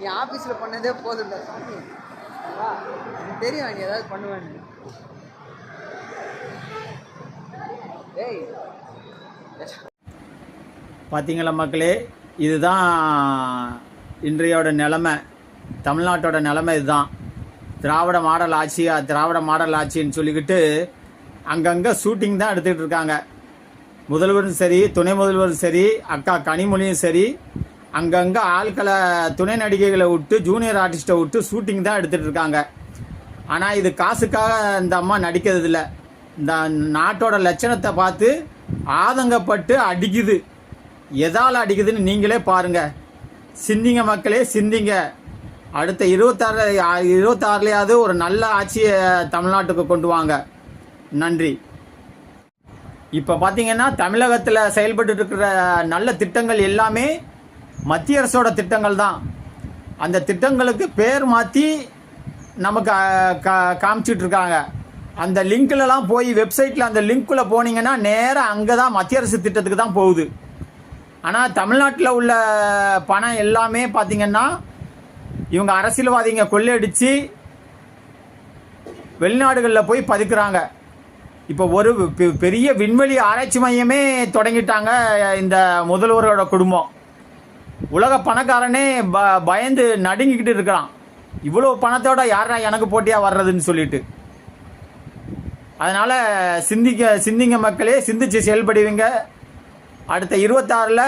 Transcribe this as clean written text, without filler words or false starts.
நீ ஆஃபீஸில் பண்ணதே போதும்டா சாமி. தெரியும் நீ ஏதாவது பண்ணுவேன்னு. ஏய் பார்த்தீங்களா மக்களே, இதுதான் இன்றையோட நிலைமை. தமிழ்நாட்டோட நிலைமை இதுதான். திராவிட மாடல் ஆட்சின்னு சொல்லிக்கிட்டு அங்கங்கே ஷூட்டிங் தான் எடுத்துக்கிட்டு இருக்காங்க. முதல்வரும் சரி, துணை முதல்வரும் சரி, அக்கா கனிமொழியும் சரி, அங்கங்கே ஆட்களை, துணை நடிகைகளை விட்டு, ஜூனியர் ஆர்டிஸ்ட்டை விட்டு ஷூட்டிங் தான் எடுத்துகிட்டு இருக்காங்க. ஆனால் இது காசுக்காக இந்த அம்மா நடிக்கிறது இல்லை. இந்த நாட்டோட லட்சணத்தை பார்த்து ஆதங்கப்பட்டு அடிக்குது. எதால் அடிக்குதுன்னு நீங்களே பாருங்க. சிந்திங்க மக்களே, சிந்திங்க. அடுத்த 26லயாவது ஒரு நல்ல ஆட்சியை தமிழ்நாட்டுக்கு கொண்டு வாங்க. நன்றி. இப்போ பார்த்தீங்கன்னா தமிழகத்தில் செயல்பட்டு இருக்கிற நல்ல திட்டங்கள் எல்லாமே மத்திய அரசோட திட்டங்கள் தான். அந்த திட்டங்களுக்கு பேர் மாற்றி நமக்கு காமிச்சிட்டு இருக்காங்க. அந்த லிங்க்லலாம் போய் வெப்சைட்டில் அந்த லிங்க்குள்ளே போனீங்கன்னா நேராக அங்கே தான் மத்திய அரசு திட்டத்துக்கு தான் போகுது. ஆனால் தமிழ்நாட்டில் உள்ள பணம் எல்லாமே பார்த்தீங்கன்னா இவங்க அரசியல்வாதிங்க கொள்ளையடித்து வெளிநாடுகளில் போய் பதுக்குறாங்க. இப்போ ஒரு பெரிய விண்வெளி ஆராய்ச்சி மையமே தொடங்கிட்டாங்க இந்த முதல்வரோட குடும்பம். உலக பணக்காரனே பயந்து நடுங்கிக்கிட்டு இருக்கிறான். இவ்வளோ பணத்தோட யாரா எனக்கு போட்டியாக வர்றதுன்னு சொல்லிட்டு. அதனால் சிந்திங்க மக்களே, சிந்திச்சு செயல்படுவீங்க. அடுத்த 26ல்